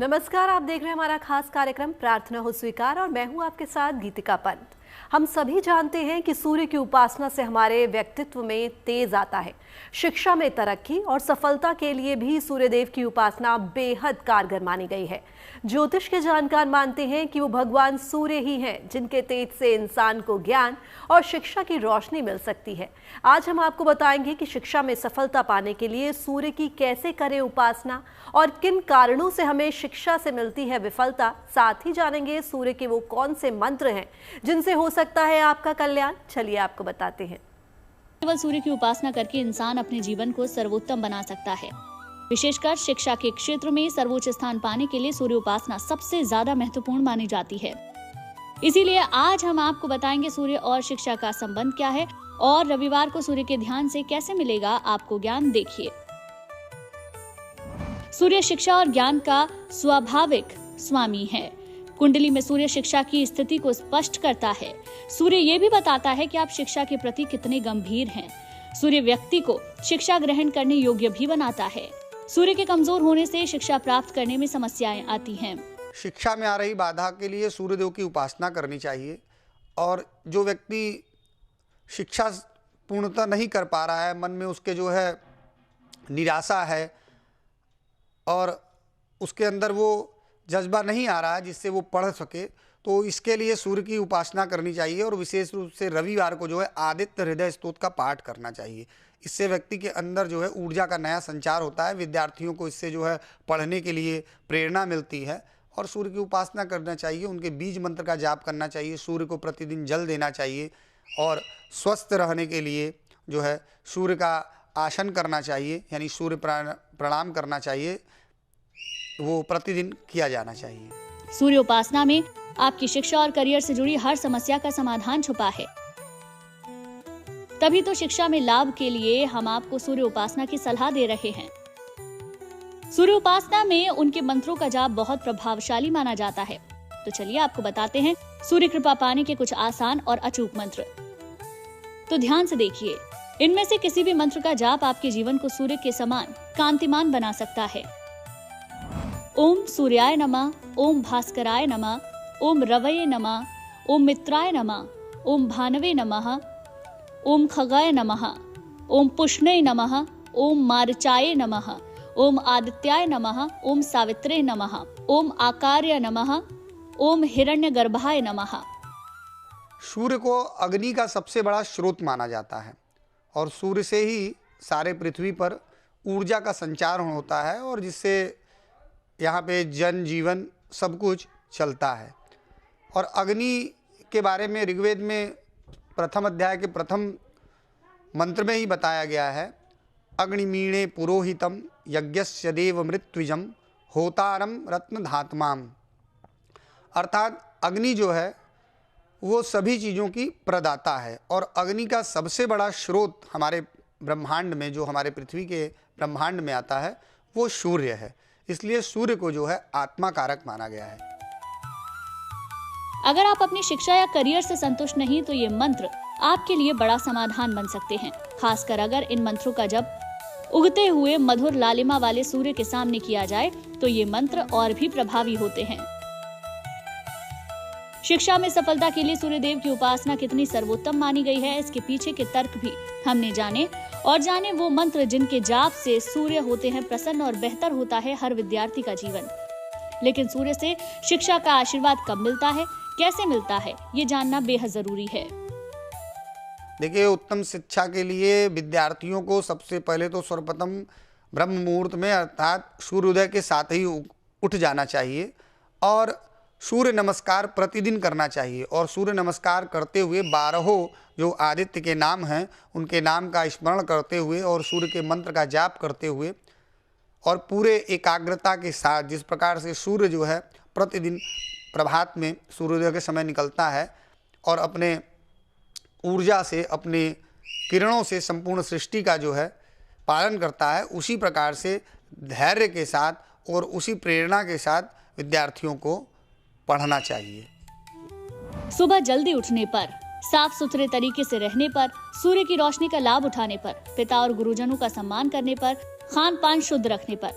नमस्कार, आप देख रहे हैं हमारा खास कार्यक्रम प्रार्थना हो स्वीकार और मैं हूं आपके साथ गीतिका पंत। हम सभी जानते हैं कि सूर्य की उपासना से हमारे व्यक्तित्व में तेज आता है। शिक्षा में तरक्की और सफलता के लिए भी सूर्यदेव की उपासना बेहद कारगर मानी गई है। ज्योतिष के जानकार मानते हैं कि वो भगवान सूर्य ही हैं जिनके तेज से इंसान को ज्ञान और शिक्षा की रोशनी मिल सकती है। आज हम आपको बताएंगे कि शिक्षा में सफलता पाने के लिए सूर्य की कैसे करें उपासना और किन कारणों से हमें शिक्षा से मिलती है विफलता। साथ ही जानेंगे सूर्य के वो कौन से मंत्र हैं जिनसे हो सकता है आपका कल्याण। चलिए आपको बताते हैं। केवल सूर्य की उपासना करके इंसान अपने जीवन को सर्वोत्तम बना सकता है। विशेषकर शिक्षा के क्षेत्र में सर्वोच्च स्थान पाने के लिए सूर्य उपासना सबसे ज्यादा महत्वपूर्ण मानी जाती है। इसीलिए आज हम आपको बताएंगे सूर्य और शिक्षा का संबंध क्या है और रविवार को सूर्य के ध्यान से कैसे मिलेगा आपको ज्ञान। देखिए, सूर्य शिक्षा और ज्ञान का स्वाभाविक स्वामी है। कुंडली में सूर्य शिक्षा की स्थिति को स्पष्ट करता है। सूर्य ये भी बताता है कि आप शिक्षा के प्रति कितने गंभीर हैं। सूर्य व्यक्ति को शिक्षा ग्रहण करने योग्य भी बनाता है। सूर्य के कमजोर होने से शिक्षा प्राप्त करने में समस्याएं आती हैं। शिक्षा में आ रही बाधा के लिए सूर्यदेव की उपासना करनी चाहिए। और जो व्यक्ति शिक्षा पूर्णतः नहीं कर पा रहा है, मन में उसके जो है निराशा है और उसके अंदर वो जज्बा नहीं आ रहा है जिससे वो पढ़ सके, तो इसके लिए सूर्य की उपासना करनी चाहिए। और विशेष रूप से रविवार को जो है आदित्य हृदय स्तोत्र का पाठ करना चाहिए। इससे व्यक्ति के अंदर जो है ऊर्जा का नया संचार होता है। विद्यार्थियों को इससे जो है पढ़ने के लिए प्रेरणा मिलती है। और सूर्य की उपासना करना चाहिए, उनके बीज मंत्र का जाप करना चाहिए, सूर्य को प्रतिदिन जल देना चाहिए और स्वस्थ रहने के लिए जो है सूर्य का आसन करना चाहिए, यानी सूर्य प्रणाम करना चाहिए, वो प्रतिदिन किया जाना चाहिए। सूर्य उपासना में आपकी शिक्षा और करियर से जुड़ी हर समस्या का समाधान छुपा है। तभी तो शिक्षा में लाभ के लिए हम आपको सूर्य उपासना की सलाह दे रहे हैं। सूर्य उपासना में उनके मंत्रों का जाप बहुत प्रभावशाली माना जाता है। तो चलिए आपको बताते हैं सूर्य कृपा पाने के कुछ आसान और अचूक मंत्र। तो ध्यान से देखिए, इनमें से किसी भी मंत्र का जाप आपके जीवन को सूर्य के समान कांतिमान बना सकता है। ओम सूर्याय नमः, ओम भास्कराय नमः, ओम रवये नमः, ओम मित्राय नमः, ओम भानवे नमः, ओम खगाय नमः, ओम पुष्णे नमः, ओम मार्चाय नमः, ओम आदित्याय नमः, ओम सावित्रे नमः, ओम आकार्य नमः, ओम हिरण्यगर्भाय नमः। सूर्य को अग्नि का सबसे बड़ा स्रोत माना जाता है और सूर्य से ही सारे पृथ्वी पर ऊर्जा का संचार होता है और जिससे यहाँ पे जन जीवन सब कुछ चलता है। और अग्नि के बारे में ऋग्वेद में प्रथम अध्याय के प्रथम मंत्र में ही बताया गया है। अग्निमीणे पुरोहितम यज्ञस्य देव मृत्युजम होतारम रत्न धात्माम। अर्थात अग्नि जो है वो सभी चीज़ों की प्रदाता है और अग्नि का सबसे बड़ा स्रोत हमारे ब्रह्मांड में, जो हमारे पृथ्वी के ब्रह्मांड में आता है, वो सूर्य है। इसलिए सूर्य को जो है आत्मा कारक माना गया है। अगर आप अपनी शिक्षा या करियर से संतुष्ट नहीं तो ये मंत्र आपके लिए बड़ा समाधान बन सकते हैं। खासकर अगर इन मंत्रों का जप उगते हुए मधुर लालिमा वाले सूर्य के सामने किया जाए तो ये मंत्र और भी प्रभावी होते हैं। शिक्षा में सफलता के लिए सूर्यदेव की उपासना कितनी सर्वोत्तम मानी गई है, इसके पीछे के तर्क भी हमने जाने वो मंत्र जिनके जाप से सूर्य होते हैं प्रसन्न और बेहतर होता है हर विद्यार्थी का जीवन। लेकिन सूर्य से शिक्षा का आशीर्वाद कब मिलता है, कैसे मिलता है, ये जानना बेहद जरूरी है। देखिए, उत्तम शिक्षा के लिए विद्यार्थियों को सबसे पहले तो सर्वप्रथम ब्रह्म मुहूर्त में अर्थात सूर्योदय के साथ ही उठ जाना चाहिए और सूर्य नमस्कार प्रतिदिन करना चाहिए। और सूर्य नमस्कार करते हुए 12 जो आदित्य के नाम हैं उनके नाम का स्मरण करते हुए और सूर्य के मंत्र का जाप करते हुए और पूरे एकाग्रता के साथ, जिस प्रकार से सूर्य जो है प्रतिदिन प्रभात में सूर्योदय के समय निकलता है और अपने ऊर्जा से, अपने किरणों से संपूर्ण सृष्टि का जो है पालन करता है, उसी प्रकार से धैर्य के साथ और उसी प्रेरणा के साथ विद्यार्थियों को पढ़ना चाहिए। सुबह जल्दी उठने पर, साफ सुथरे तरीके से रहने पर, सूर्य की रोशनी का लाभ उठाने पर, पिता और गुरुजनों का सम्मान करने पर, खान पान शुद्ध रखने पर,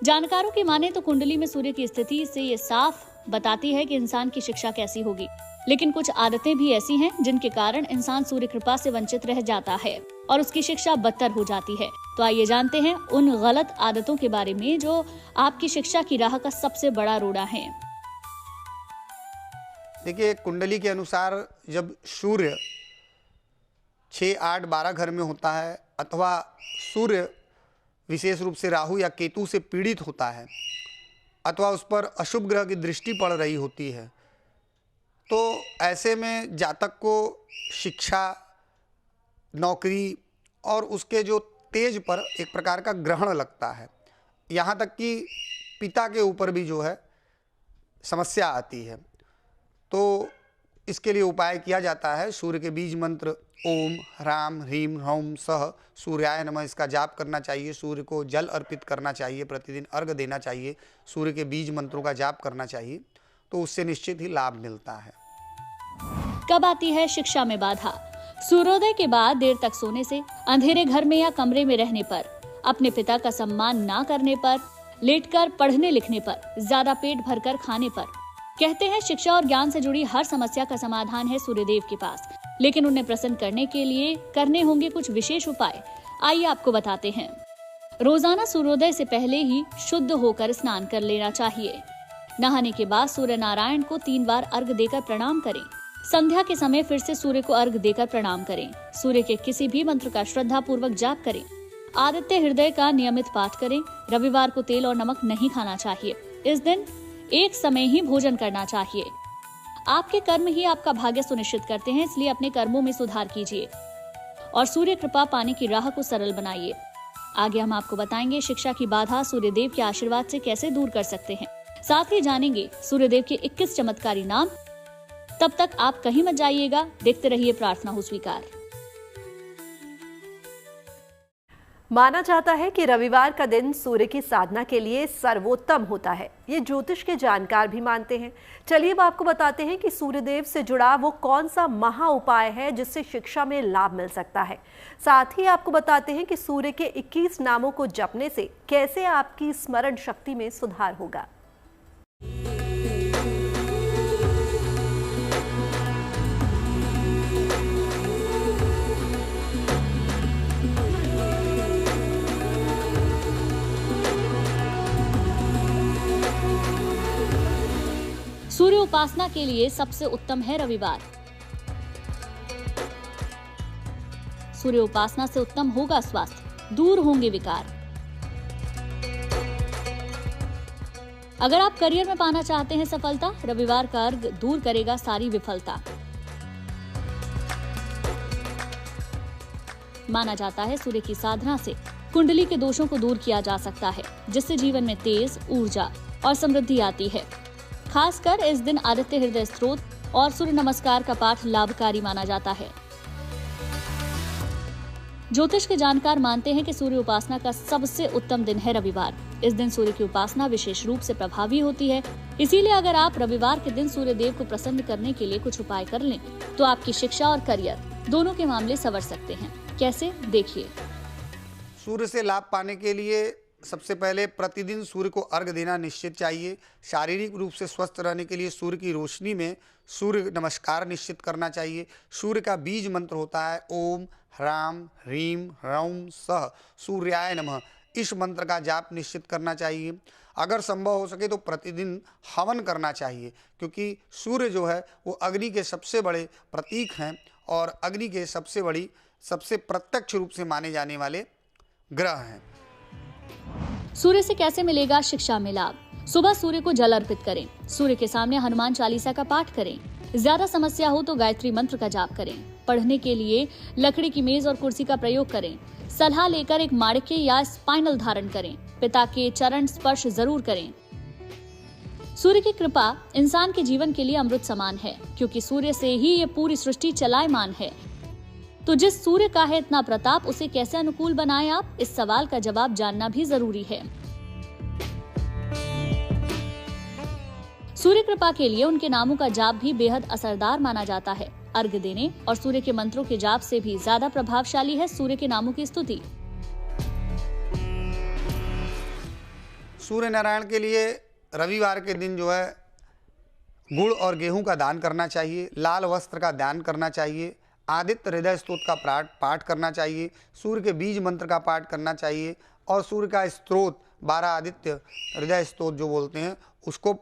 जानकारों की माने तो कुंडली में सूर्य की स्थिति से ये साफ बताती है कि इंसान की शिक्षा कैसी होगी। लेकिन कुछ आदतें भी ऐसी हैं जिनके कारण इंसान सूर्य कृपा से वंचित रह जाता है और उसकी शिक्षा बदतर हो जाती है। तो आइए जानते हैं उन गलत आदतों के बारे में जो आपकी शिक्षा की राह का सबसे बड़ा रोड़ा है। देखिए, कुंडली के अनुसार जब सूर्य 6, 8, 12 घर में होता है अथवा सूर्य विशेष रूप से राहु या केतु से पीड़ित होता है अथवा उस पर अशुभ ग्रह की दृष्टि पड़ रही होती है, तो ऐसे में जातक को शिक्षा, नौकरी और उसके जो तेज पर एक प्रकार का ग्रहण लगता है। यहाँ तक कि पिता के ऊपर भी जो है समस्या आती है। तो इसके लिए उपाय किया जाता है। सूर्य के बीज मंत्र ओम ह्राम ह्रीम ह्रौम सह सूर्याय नमः, इसका जाप करना चाहिए। सूर्य को जल अर्पित करना चाहिए, प्रतिदिन अर्घ्य देना चाहिए, सूर्य के बीज मंत्रों का जाप करना चाहिए, तो उससे निश्चित ही लाभ मिलता है। कब आती है शिक्षा में बाधा? सूर्योदय के बाद देर तक सोने से, अंधेरे घर में या कमरे में रहने पर, अपने पिता का सम्मान ना करने पर, लेटकर पढ़ने लिखने पर, ज्यादा पेट भरकर खाने पर। कहते हैं शिक्षा और ज्ञान से जुड़ी हर समस्या का समाधान है सूर्यदेव के पास, लेकिन उन्हें प्रसन्न करने के लिए करने होंगे कुछ विशेष उपाय। आइए आपको बताते हैं। रोजाना सूर्योदय से पहले ही शुद्ध होकर स्नान कर लेना चाहिए। नहाने के बाद सूर्य नारायण को 3 बार अर्घ्य देकर प्रणाम करें। संध्या के समय फिर से सूर्य को अर्घ्य देकर प्रणाम करें। सूर्य के किसी भी मंत्र का श्रद्धा पूर्वक जाप करें। आदित्य हृदय का नियमित पाठ करें। रविवार को तेल और नमक नहीं खाना चाहिए। इस दिन एक समय ही भोजन करना चाहिए। आपके कर्म ही आपका भाग्य सुनिश्चित करते हैं, इसलिए अपने कर्मों में सुधार कीजिए और सूर्य कृपा पाने की राह को सरल बनाइए। आगे हम आपको बताएंगे शिक्षा की बाधा सूर्यदेव के आशीर्वाद से कैसे दूर कर सकते हैं। साथ ही जानेंगे सूर्यदेव के 21 चमत्कारी नाम। तब तक आप कहीं मत जाइएगा, देखते रहिए प्रार्थना हो स्वीकार। माना जाता है कि रविवार का दिन सूर्य की साधना के लिए सर्वोत्तम होता है। ये ज्योतिष के जानकार भी मानते हैं। चलिए अब आपको बताते हैं कि सूर्यदेव से जुड़ा वो कौन सा महा उपाय है जिससे शिक्षा में लाभ मिल सकता है। साथ ही आपको बताते हैं कि सूर्य के 21 नामों को जपने से कैसे आपकी स्मरण शक्ति में सुधार होगा। सूर्य उपासना के लिए सबसे उत्तम है रविवार। सूर्य उपासना से उत्तम होगा स्वास्थ्य, दूर होंगे विकार। अगर आप करियर में पाना चाहते हैं सफलता, रविवार का अर्घ दूर करेगा सारी विफलता। माना जाता है सूर्य की साधना से कुंडली के दोषों को दूर किया जा सकता है, जिससे जीवन में तेज, ऊर्जा और समृद्धि आती है। खासकर इस दिन आदित्य हृदय स्तोत्र और सूर्य नमस्कार का पाठ लाभकारी माना जाता है। ज्योतिष के जानकार मानते हैं कि सूर्य उपासना का सबसे उत्तम दिन है रविवार। इस दिन सूर्य की उपासना विशेष रूप से प्रभावी होती है। इसीलिए अगर आप रविवार के दिन सूर्य देव को प्रसन्न करने के लिए कुछ उपाय कर लें, तो आपकी शिक्षा और करियर दोनों के मामले संवर सकते हैं। कैसे, देखिए। सूर्य से लाभ पाने के लिए सबसे पहले प्रतिदिन सूर्य को अर्घ्य देना निश्चित चाहिए। शारीरिक रूप से स्वस्थ रहने के लिए सूर्य की रोशनी में सूर्य नमस्कार निश्चित करना चाहिए। सूर्य का बीज मंत्र होता है ओम ह्राम ह्रीम ह्रौम सह सूर्याय नमः। इस मंत्र का जाप निश्चित करना चाहिए। अगर संभव हो सके तो प्रतिदिन हवन करना चाहिए, क्योंकि सूर्य जो है वो अग्नि के सबसे बड़े प्रतीक हैं और अग्नि के सबसे प्रत्यक्ष रूप से माने जाने वाले ग्रह हैं। सूर्य से कैसे मिलेगा शिक्षा में लाभ? सुबह सूर्य को जल अर्पित करें। सूर्य के सामने हनुमान चालीसा का पाठ करें। ज्यादा समस्या हो तो गायत्री मंत्र का जाप करें। पढ़ने के लिए लकड़ी की मेज और कुर्सी का प्रयोग करें। सलाह लेकर एक माणिक्य या स्पाइनल धारण करें। पिता के चरण स्पर्श जरूर करें। सूर्य की कृपा इंसान के जीवन के लिए अमृत समान है, क्योंकि सूर्य से ही ये पूरी सृष्टि चलायमान है। तो जिस सूर्य का है इतना प्रताप, उसे कैसे अनुकूल बनाएं आप? इस सवाल का जवाब जानना भी जरूरी है। सूर्य कृपा के लिए उनके नामों का जाप भी बेहद असरदार माना जाता है। अर्घ्य देने और सूर्य के मंत्रों के जाप से भी ज्यादा प्रभावशाली है सूर्य के नामों की स्तुति। सूर्य नारायण के लिए रविवार के दिन जो है गुड़ और गेहूं का दान करना चाहिए, लाल वस्त्र का दान करना चाहिए, आदित्य हृदय स्तोत्र का पाठ करना चाहिए, सूर्य के बीज मंत्र का पाठ करना चाहिए और सूर्य का स्त्रोत 12 आदित्य हृदय स्तोत्र जो बोलते हैं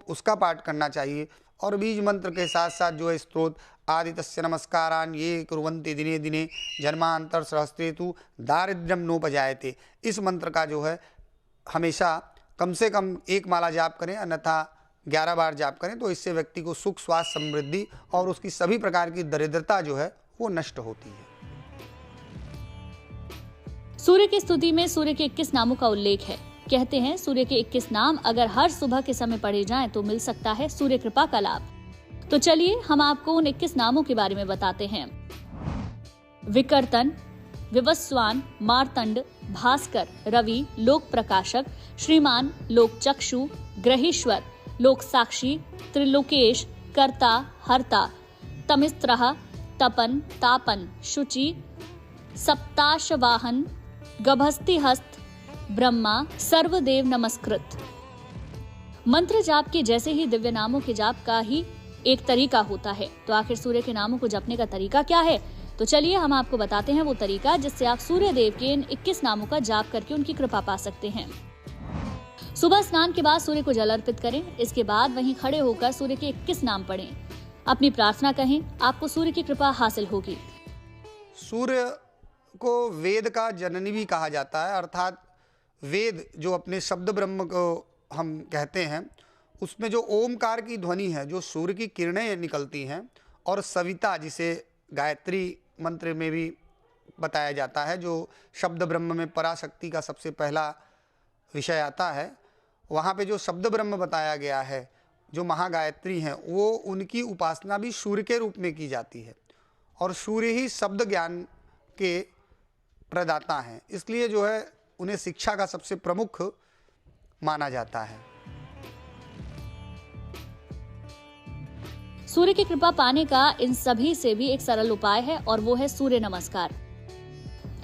उसका पाठ करना चाहिए। और बीज मंत्र के साथ साथ जो है स्त्रोत आदित्यस्य नमस्कारान ये कुर्वन्ति दिने दिने जन्मांतर सहस्रेतु दारिद्र्यम नोपजायते, इस मंत्र का जो है हमेशा कम से कम 1 माला जाप करें, अन्यथा 11 बार जाप करें, तो इससे व्यक्ति को सुख स्वास्थ्य समृद्धि और उसकी सभी प्रकार की दरिद्रता जो है वो नष्ट होती है। सूर्य की स्तुति में सूर्य के 21 नामों का उल्लेख है। कहते हैं सूर्य के 21 नाम अगर हर सुबह के समय पढ़े जाएं तो मिल सकता है सूर्य कृपा का लाभ। तो चलिए हम आपको उन 21 नामों के बारे में बताते हैं। विकर्तन, विवस्वान, मार्तंड, भास्कर, रवि, लोक प्रकाशक, श्रीमान, लोक चक्षु, ग्रहीश्वर, लोक साक्षी, त्रिलोकेश, कर्ता, हर्ता, तमिस्त्रः, तपन, तापन, शुचि, सप्ताशवाहन, गभस्तिहस्त, ब्रह्मा, सर्वदेव नमस्कृत। मंत्र जाप के जैसे ही दिव्य नामों के जाप का ही एक तरीका होता है। तो आखिर सूर्य के नामों को जपने का तरीका क्या है? तो चलिए हम आपको बताते हैं वो तरीका जिससे आप सूर्य देव के इन 21 नामों का जाप करके उनकी कृपा पा सकते हैं। सुबह स्नान के बाद सूर्य को जल अर्पित करें। इसके बाद वहीं खड़े होकर सूर्य के 21 नाम पढ़ें। अपनी प्रार्थना कहें, आपको सूर्य की कृपा हासिल होगी। सूर्य को वेद का जननी भी कहा जाता है, अर्थात वेद जो अपने शब्द ब्रह्म को हम कहते हैं, उसमें जो ओमकार की ध्वनि है, जो सूर्य की किरणें निकलती हैं, और सविता जिसे गायत्री मंत्र में भी बताया जाता है, जो शब्द ब्रह्म में पराशक्ति का सबसे पहला विषय आता है, वहाँ पे जो शब्द ब्रह्म बताया गया है, जो महागायत्री हैं, वो उनकी उपासना भी सूर्य के रूप में की जाती है और सूर्य ही शब्द ज्ञान के प्रदाता हैं, इसलिए जो है उन्हें शिक्षा का सबसे प्रमुख माना जाता है। सूर्य की कृपा पाने का इन सभी से भी एक सरल उपाय है और वो है सूर्य नमस्कार।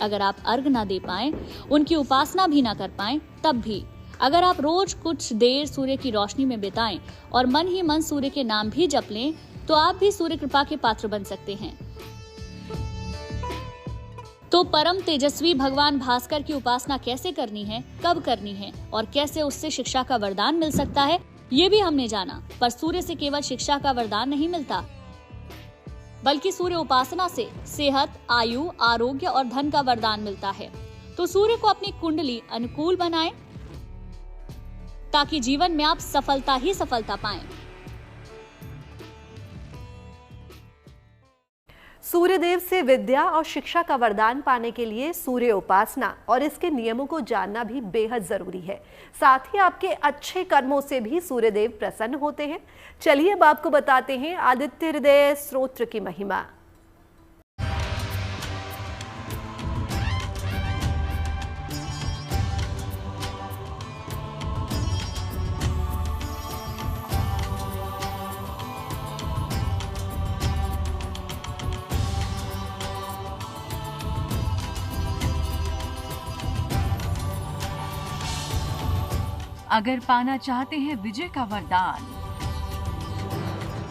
अगर आप अर्घ ना दे पाएं, उनकी उपासना भी ना कर पाएं, तब भी अगर आप रोज कुछ देर सूर्य की रोशनी में बिताएं और मन ही मन सूर्य के नाम भी जप लें, तो आप भी सूर्य कृपा के पात्र बन सकते हैं। तो परम तेजस्वी भगवान भास्कर की उपासना कैसे करनी है, कब करनी है और कैसे उससे शिक्षा का वरदान मिल सकता है, ये भी हमने जाना। पर सूर्य से केवल शिक्षा का वरदान नहीं मिलता, बल्कि सूर्य उपासना से सेहत, आयु, आरोग्य और धन का वरदान मिलता है। तो सूर्य को अपनी कुंडली अनुकूल बनाएं ताकि जीवन में आप सफलता ही सफलता पाएं। सूर्यदेव से विद्या और शिक्षा का वरदान पाने के लिए सूर्य उपासना और इसके नियमों को जानना भी बेहद जरूरी है। साथ ही आपके अच्छे कर्मों से भी सूर्यदेव प्रसन्न होते हैं। चलिए अब आपको बताते हैं आदित्य हृदय स्तोत्र की महिमा। अगर पाना चाहते हैं विजय का वरदान,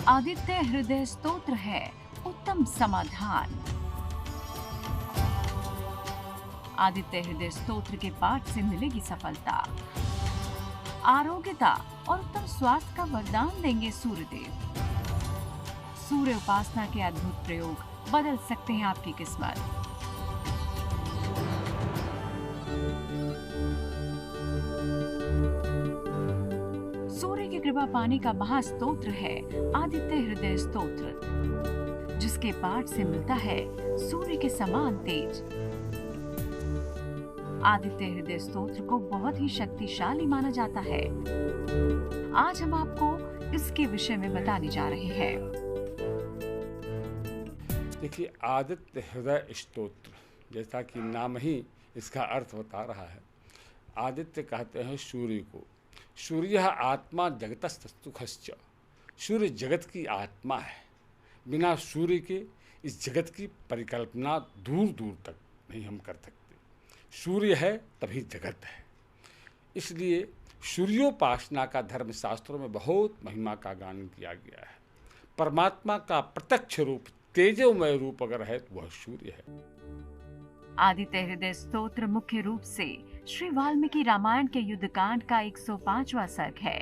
आदित्य हृदय स्तोत्र है उत्तम समाधान। आदित्य हृदय स्तोत्र के पाठ से मिलेगी सफलता, आरोग्यता और उत्तम स्वास्थ्य का वरदान देंगे सूर्यदेव। सूर्य उपासना के अद्भुत प्रयोग बदल सकते हैं आपकी किस्मत। सूर्य की कृपा पाने का महास्तोत्र है आदित्य हृदय स्तोत्र, जिसके पाठ से मिलता है सूर्य के समान तेज। आदित्य हृदय स्तोत्र को बहुत ही शक्तिशाली माना जाता है। आज हम आपको इसके विषय में बताने जा रहे हैं। देखिए, आदित्य हृदय स्तोत्र, जैसा कि नाम ही इसका अर्थ बता रहा है। आदित्य कहते हैं सूर्य को। सूर्य आत्मा जगतस्तुखश्च, सूर्य जगत की आत्मा है। बिना सूर्य के इस जगत की परिकल्पना दूर दूर तक नहीं हम कर सकते। सूर्य है तभी जगत है। इसलिए सूर्योपासना का धर्मशास्त्रों में बहुत महिमा का गान किया गया है। परमात्मा का प्रत्यक्ष रूप, तेजोमय रूप अगर है तो वह सूर्य है। आदित्य हृदय स्तोत्र मुख्य रूप से श्री वाल्मीकि रामायण के युद्धकांड का 105वां सर्ग है।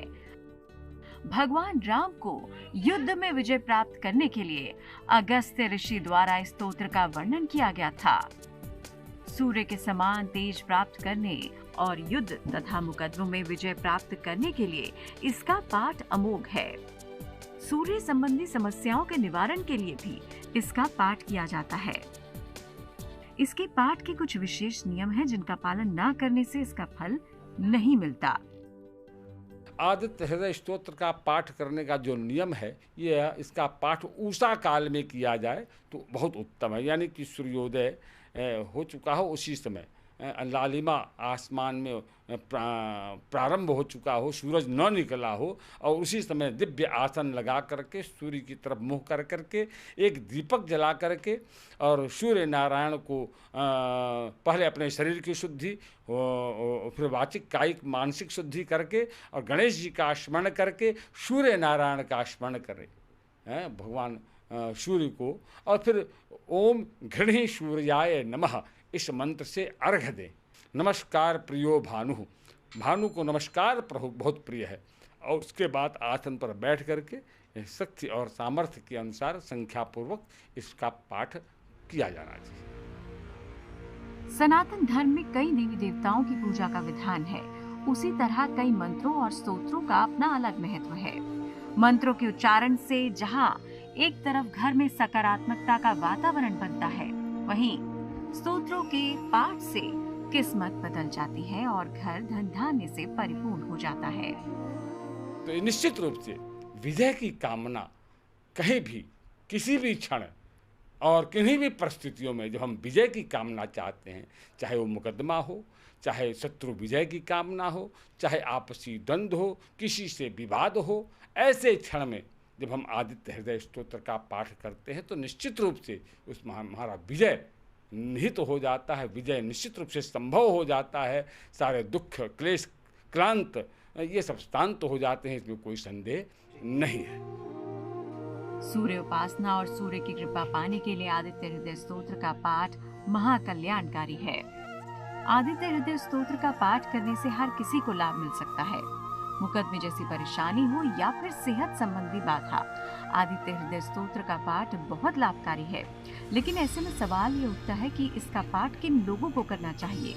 भगवान राम को युद्ध में विजय प्राप्त करने के लिए अगस्त्य ऋषि द्वारा इस स्तोत्र का वर्णन किया गया था। सूर्य के समान तेज प्राप्त करने और युद्ध तथा मुकदमों में विजय प्राप्त करने के लिए इसका पाठ अमोघ है। सूर्य संबंधी समस्याओं के निवारण के लिए भी इसका पाठ किया जाता है। इसके पाठ के कुछ विशेष नियम हैं जिनका पालन न करने से इसका फल नहीं मिलता। आदित्य हृदय स्तोत्र का पाठ करने का जो नियम है, ये इसका पाठ उषा काल में किया जाए तो बहुत उत्तम है। यानी कि सूर्योदय हो चुका हो, उसी समय लालिमा आसमान में प्रारंभ हो चुका हो, सूरज न निकला हो और उसी समय दिव्य आसन लगा करके सूर्य की तरफ मुँह कर करके एक दीपक जला करके और सूर्य नारायण को पहले अपने शरीर की शुद्धि, फिर वाचिक कायिक मानसिक शुद्धि करके और गणेश जी का स्मरण करके सूर्य नारायण का स्मरण करें, भगवान सूर्य को, और फिर ओम घृणी सूर्याय नमः इस मंत्र से अर्घ्य दें। नमस्कार प्रियो भानु, भानु को नमस्कार बहुत प्रिय है। और उसके बाद आसन पर बैठ करके शक्ति और सामर्थ्य के अनुसार संख्यापूर्वक इसका पाठ किया जाना चाहिए। सनातन धर्म में कई देवी देवताओं की पूजा का विधान है। उसी तरह कई मंत्रों और स्तोत्रों का अपना अलग महत्व है। मंत्रों के उच्चारण से जहाँ एक तरफ घर में सकारात्मकता का वातावरण बनता है, वहीं स्तोत्रों के पाठ से किस्मत बदल जाती है और घर धन धान्य से परिपूर्ण हो जाता है। तो निश्चित रूप से विजय की कामना कहीं भी, किसी भी क्षण और किन्हीं भी परिस्थितियों में जब हम विजय की कामना चाहते हैं, चाहे वो मुकदमा हो, चाहे शत्रु विजय की कामना हो, चाहे आपसी द्वंद्व हो, किसी से विवाद हो, ऐसे क्षण में जब हम आदित्य हृदय स्तोत्र का पाठ करते हैं तो निश्चित रूप से उस हमारा विजय निहित हो जाता है, विजय निश्चित रूप से संभव हो जाता है। सारे दुख, क्लेश, क्लांत ये सब शांत हो जाते हैं, इसमें कोई संदेह नहीं है। सूर्य उपासना और सूर्य की कृपा पाने के लिए आदित्य हृदय स्तोत्र का पाठ महाकल्याणकारी है। आदित्य हृदय स्तोत्र का पाठ करने से हर किसी को लाभ मिल सकता है। मुकदमे जैसी परेशानी हो या फिर सेहत संबंधी बाधा, आदित्य हृदय स्तोत्र का पाठ बहुत लाभकारी है। लेकिन ऐसे में सवाल ये उठता है कि इसका पाठ किन लोगों को करना चाहिए।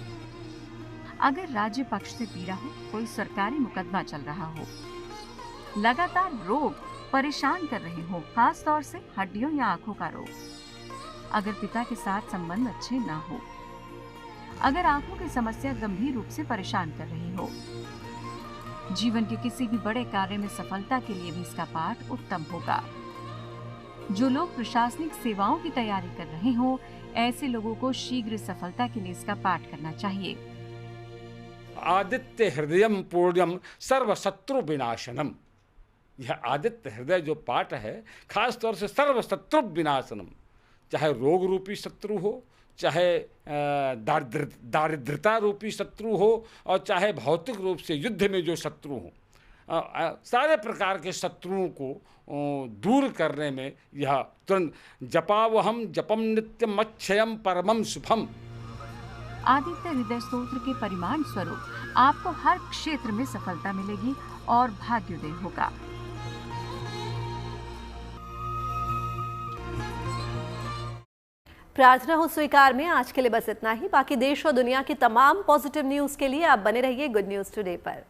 अगर राज्य पक्ष से पीड़ा हो, कोई सरकारी मुकदमा चल रहा हो, लगातार रोग परेशान कर रहे हो, खास तौर से हड्डियों या आंखों का रोग, अगर पिता के साथ संबंध अच्छे ना हो, अगर आंखों की समस्या गंभीर रूप से परेशान कर रही हो, जीवन के किसी भी बड़े कार्य में सफलता के लिए भी इसका पाठ उत्तम होगा। जो लोग प्रशासनिक सेवाओं की तैयारी कर रहे हो, ऐसे लोगों को शीघ्र सफलता के लिए इसका पाठ करना चाहिए। आदित्य हृदयम पूर्णम सर्व शत्रु विनाशनम, यह आदित्य हृदय जो पाठ है खास तौर से सर्व शत्रु विनाशनम, चाहे रोग रूपी शत्रु हो, चाहे दारिद्रता रूपी शत्रु हो और चाहे भौतिक रूप से युद्ध में जो शत्रु हो, सारे प्रकार के शत्रुओं को दूर करने में यह तुरंत जपावहम जपम नित्यम अच्छयम परमम शुभम। आदित्य हृदय स्तोत्र के परिमाण स्वरूप आपको हर क्षेत्र में सफलता मिलेगी और भाग्योदय होगा। प्रार्थना हो स्वीकार में आज के लिए बस इतना ही। बाकी देश और दुनिया की तमाम पॉजिटिव न्यूज के लिए आप बने रहिए गुड न्यूज टुडे पर।